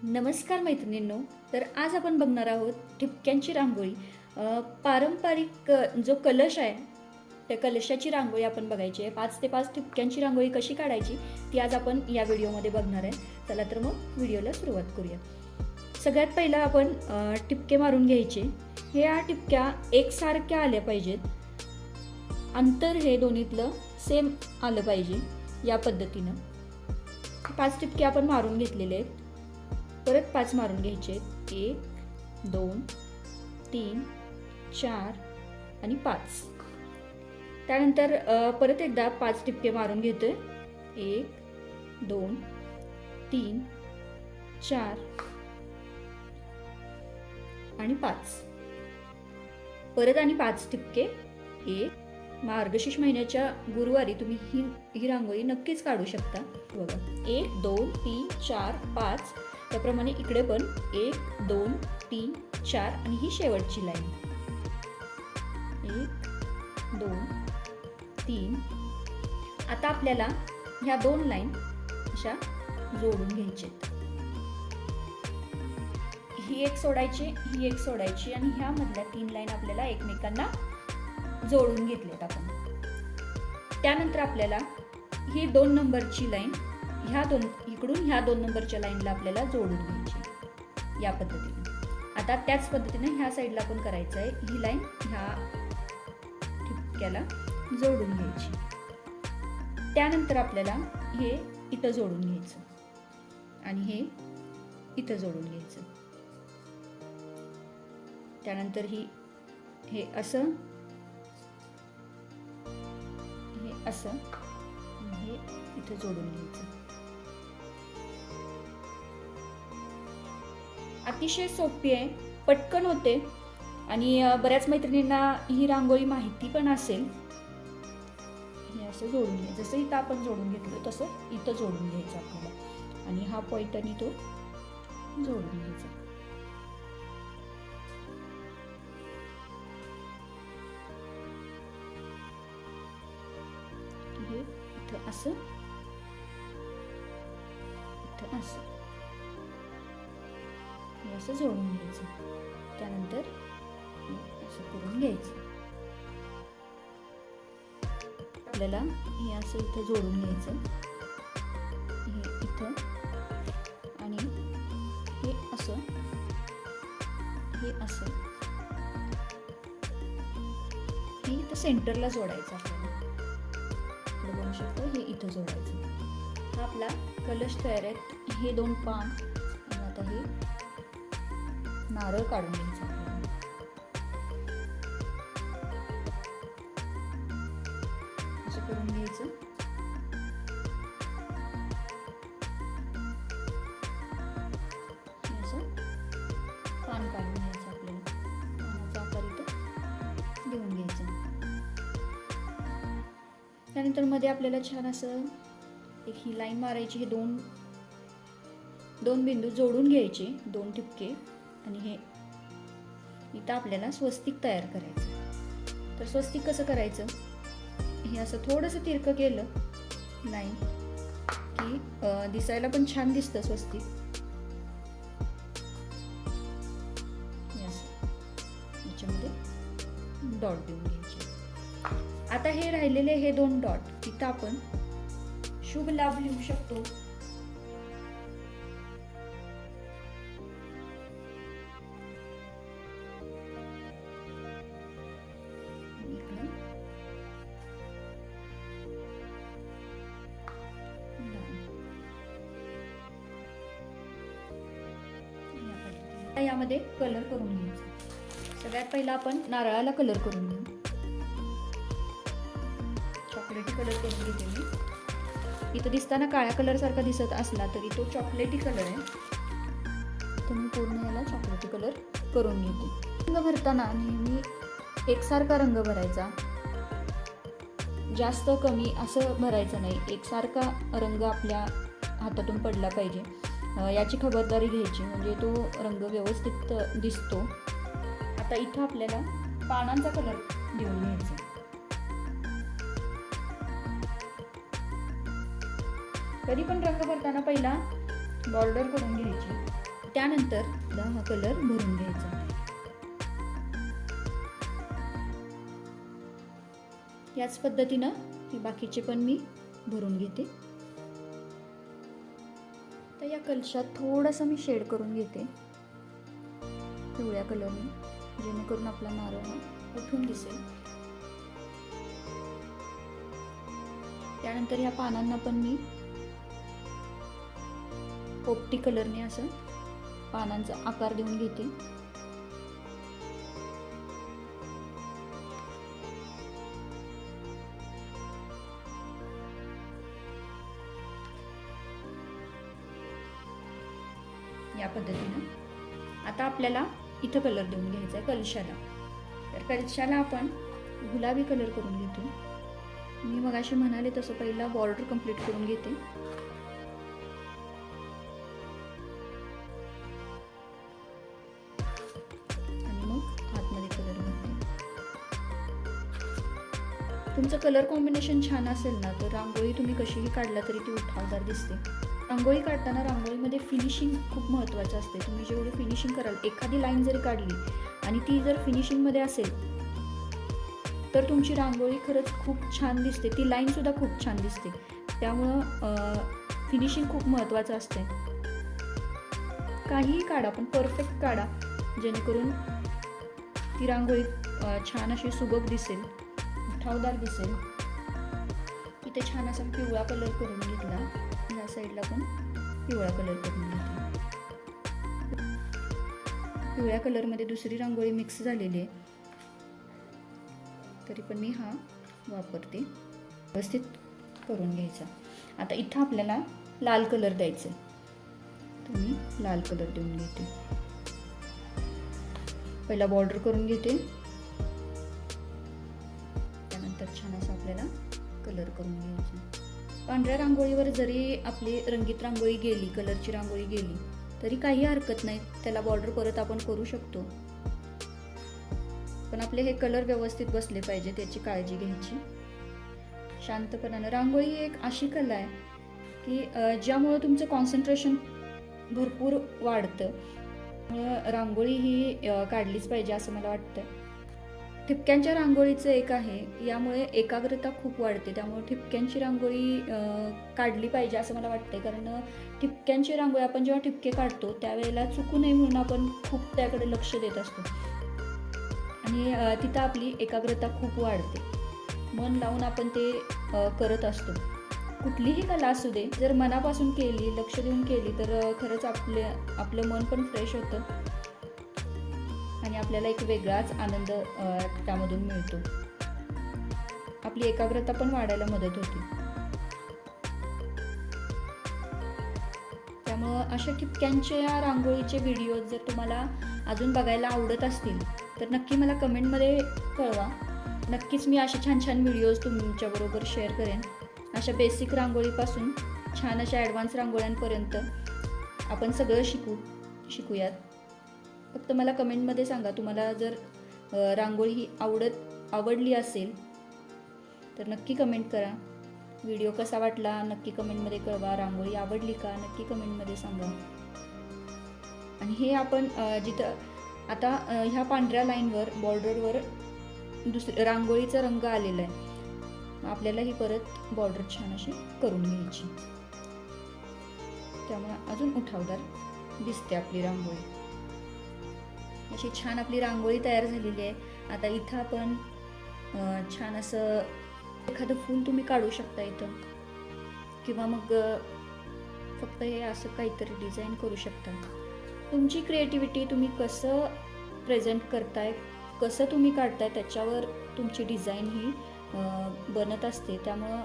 नमस्कार मैत्रिणींनो. तर आज आपण बघणार आहोत ठिपक्यांची रांगोळी. पारंपरिक जो कलश आहे त्या कलशाची रांगोळी आपण बघायची आहे. 5 ते 5 ठिपक्यांची रांगोळी कशी काढायची ती आज आपण या व्हिडिओमध्ये बघणार आहे. चला तर मग व्हिडिओला सुरुवात करूया. सगळ्यात पहिला आपण ठिपके मारून घ्यायचे. ह्या ठिपक्या एकसारख्या आल्या पाहिजेत. अंतर हे दोन्हीतलं सेम आलं पाहिजे. या पद्धतीनं 5 ठिपके आपण मारून घेतलेले आहेत. परत 5 मारून घ्यायचे. 1 2 3 4 आणि 5. त्यानंतर परत एकदा 5 ठिपके मारून घेतोय. 1 2 3 4 आणि 5. परत आणि 5 ठिपके. 1 मार्गशीर्ष महिन्याच्या गुरुवारी तुम्ही ही रांगोळी नक्कीच काढू शकता. बघा 1 2 3 4 5. त्याप्रमाणे इकडे पण 1 2 3 4 आणि ही शेवटची लाईन 1 2 3. आता आपल्याला ह्या 2 लाईन अशा जोडून घ्यायच्यात. ही एक सोडायची, ही एक सोडायची आणि ह्या मधल्या 3 लाईन आपल्याला एकमेकांना जोडून घेतल्यात आपण. त्यानंतर आपल्याला ही 2 नंबरची लाईन ह्या इकडून ह्या 2 नंबरच्या लाईनला आपल्याला जोडून घ्यायची या पद्धतीने. आता त्याच पद्धतीने ह्या साईडला पण करायचं आहे. ही लाईन ह्या ठिपक्याला जोडून घ्यायची. त्यानंतर आपल्याला हे इथं जोडून घ्यायचं आणि हे इथं जोडून घ्यायचं. त्यानंतर हे असं, हे असं, हे इथं जोडून घ्यायचं. अतिशय सोपी आहे, पटकन होते आणि बऱ्याच मैत्रिणींना ही रांगोळी माहिती पण असेल. हे असं जोडून घ्यायचं. जसं इथं आपण जोडून घेतलं तसं इथं जोडून घ्यायचं आपल्याला आणि हा पॉइंट आणि तो जोडून घ्यायचा. हे इथं असं, इथं असं, असं जोडून घ्यायचं. त्यानंतर असं करून घ्यायचं. आपल्याला हे असं इथं जोडून घ्यायचं. हे इथं आणि हे असं, हे असं, हे इथं सेंटरला जोडायचं आपल्याला. आपलं बघू शकतो हे इथं जोडायचं. हा आपला कलश तयार आहे. हे 2 पान आणि आता हे नारळ काढून घ्यायचं आपल्याला. असं करून घ्यायचं. असं पान काढून घ्यायचं आपल्याला. पानाचा आकार इथं देऊन घ्यायचं. त्यानंतर मध्ये आपल्याला छान असं एक ही लाईन मारायची. हे दोन बिंदू जोडून घ्यायचे, 2 ठिपके आणि हे इथं आपल्याला स्वस्तिक तयार करायचं. तर स्वस्तिक कसं करायचं, हे असं थोडंसं तिरकं केलं लाईन की दिसायला पण छान दिसतं स्वस्तिक. हे असं याच्यामध्ये डॉट देऊन घ्यायचे. आता हे राहिलेले हे 2 डॉट इथं आपण शुभ लाभ लिहू शकतो. यामध्ये कलर करून घ्यायचा. सगळ्यात पहिला आपण नारळाला कलर करून घेऊ. चॉकलेटी कलर करून घेते मी. इथं दिसताना काळ्या कलर सारखा दिसत असला तरी तो चॉकलेटी कलर आहे. तर मी पूर्ण याला चॉकलेटी कलर करून घेते. रंग भरताना नेहमी एकसारखा रंग भरायचा. जास्त कमी असं भरायचं नाही. एकसारखा रंग आपल्या हातातून पडला पाहिजे याची खबरदारी घ्यायची, म्हणजे तो रंग व्यवस्थित दिसतो. आता इथं आपल्याला पानांचा कलर देऊन घ्यायचा. कधी पण रंग भरताना पहिला बॉर्डर करून घ्यायची. त्यानंतर हा कलर भरून घ्यायचा. याच पद्धतीनं हे बाकीचे पण मी भरून घेते. तर या कलशात थोडासा मी शेड करून घेते पिवळ्या कलरने, जेणेकरून आपला नारळ हा उठून दिसेल. त्यानंतर ह्या पानांना पण मी पोपटी कलरने असं पानांचा आकार देऊन घेते. या पद्धतीनं आता आपल्याला इथं कलर देऊन घ्यायचा आहे कलशाला. तर कलशाला आपण गुलाबी कलर करून घेतो. मी मगाशी म्हणाले तसं पहिला बॉर्डर कंप्लीट करून घेते. आणि मग आतमध्ये कलर भरते. तुमचं कलर कॉम्बिनेशन छान असेल ना तर रांगोळी तुम्ही कशीही काढला तरी ती उठावदार दिसते. रांगोळी काढताना रांगोळीमध्ये फिनिशिंग खूप महत्त्वाचं असते. तुम्ही जेवढी फिनिशिंग कराल, एखादी लाईन जरी काढली आणि ती जर फिनिशिंगमध्ये असेल तर तुमची रांगोळी खरंच खूप छान दिसते. ती लाईनसुद्धा खूप छान दिसते. त्यामुळं फिनिशिंग खूप महत्त्वाचं असते. काहीही काढा पण परफेक्ट काढा, जेणेकरून ती रांगोळी छान अशी सुबक दिसेल, उठावदार दिसेल. इथे छान असा पिवळा कलर करून घेतला. ह्या साईडला पण पिवळा कलर करून घेतला. पिवळ्या कलरमध्ये दुसरी रांगोळी मिक्स झालेली आहे, तरी पण मी हा वापरते. व्यवस्थित करून घ्यायचा. आता इथं आपल्याला लाल कलर द्यायचा आहे, तर मी लाल कलर देऊन घेते. पहिला बॉर्डर करून घेते, त्यानंतर छान असं आपल्याला कलर करून घ्यायचा. पांढऱ्या रांगोळीवर जरी आपली रंगीत रांगोळी गेली, कलरची रांगोळी गेली तरी काही हरकत नाही. त्याला बॉर्डर परत आपण करू शकतो. पण आपले हे कलर व्यवस्थित बसले पाहिजे, त्याची काळजी घ्यायची. शांतपणानं रांगोळी एक अशी कला आहे की ज्यामुळं तुमचं कॉन्सन्ट्रेशन भरपूर वाढतं. रांगोळी ही काढलीच पाहिजे असं मला वाटतं. ठिपक्यांच्या रांगोळीचं एक आहे, यामुळे एकाग्रता खूप वाढते. त्यामुळे ठिपक्यांची रांगोळी काढली पाहिजे असं मला वाटतं. कारण ठिपक्यांची रांगोळी आपण जेव्हा ठिपके काढतो त्यावेळेला चुकू नये म्हणून आपण खूप त्याकडे लक्ष देत असतो आणि तिथं आपली एकाग्रता खूप वाढते. मन लावून आपण ते करत असतो. कुठलीही कला असू दे, जर मनापासून केली, लक्ष देऊन केली तर खरंच आपलं मन पण फ्रेश होतं आणि आपल्याला एक वेगळाच आनंद त्यामधून मिळतो. आपली एकाग्रता पण वाढायला मदत होते. त्यामुळं अशा ठिपक्यांच्या रांगोळीचे व्हिडिओ जर तुम्हाला अजून बघायला आवडत असतील तर नक्की मला कमेंटमध्ये कळवा. नक्कीच मी असे छान छान व्हिडिओज तुमच्याबरोबर शेअर करेन. अशा बेसिक रांगोळीपासून छान अशा ॲडव्हान्स रांगोळ्यांपर्यंत आपण सगळं शिकूयात. फक्त मला कमेंटमध्ये सांगा, तुम्हाला जर रांगोळी ही आवडली असेल तर नक्की कमेंट करा. व्हिडिओ कसा वाटला नक्की कमेंटमध्ये कळवा. रांगोळी आवडली का नक्की कमेंटमध्ये सांगा. आणि हे आपण जिथं आता ह्या पांढऱ्या लाईनवर बॉर्डरवर रांगोळीचा रंग आलेला आहे, आपल्याला ही परत बॉर्डर छान अशी करून घ्यायची. त्यामुळे अजून उठावदार दिसते आपली रांगोळी. अशी छान आपली रांगोळी तयार झालेली आहे. आता इथं आपण छान असं एखादं फूल तुम्ही काढू शकता इथं, किंवा मग फक्त हे असं काहीतरी डिझाईन करू शकता. तुमची क्रिएटिव्हिटी तुम्ही कसं प्रेझेंट करताय, कसं तुम्ही काढताय त्याच्यावर तुमची डिझाईन ही बनत असते. त्यामुळं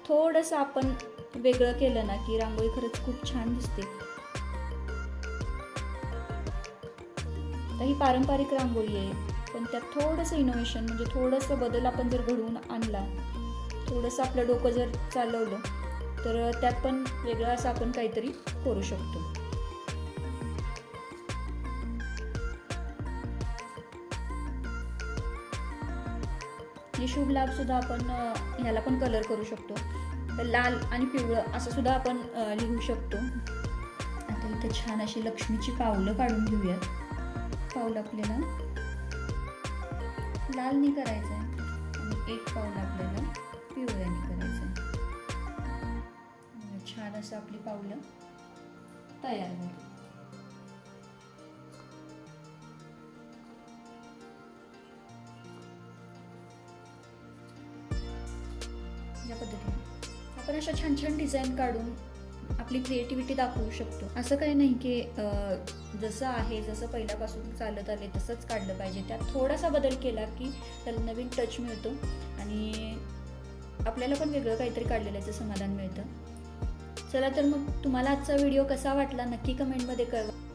थोडंसं आपण वेगळं केलं ना की रांगोळी खरंच खूप छान दिसते. ही पारंपरिक रांगोळी आहे, पण त्यात थोडंसं इनोव्हेशन म्हणजे थोडंसं बदल आपण जर घडवून आणला, थोडंसं आपलं डोकं जर चालवलं तर त्यात पण वेगळं असं आपण काहीतरी करू शकतो. हे शुभ लाभ सुद्धा आपण ह्याला पण कलर करू शकतो. तर लाल आणि पिवळं असं सुद्धा आपण लिहू शकतो. आता इथं छान अशी लक्ष्मीची पावलं काढून घेऊयात. पाऊल आपल्याला लाल नाही करायचं आहे आणि एक पाऊल आपल्याला पिवळ्याने करायचं आहे. छान असं आपली पावलं तयार झाली. या पद्धतीने आपण अशा छान छान डिझाईन काढून आपली क्रिएटिव्हिटी दाखवू शकतो. असं काही नाही की जसं आहे, जसं पहिल्यापासून चालत आले तसंच काढलं पाहिजे. त्यात थोडासा बदल केला की त्याला नवीन टच मिळतो आणि आपल्याला पण वेगळं काहीतरी काढलेल्याचं समाधान मिळतं. चला तर मग तुम्हाला आजचा व्हिडिओ कसा वाटला नक्की कमेंटमध्ये कळवा.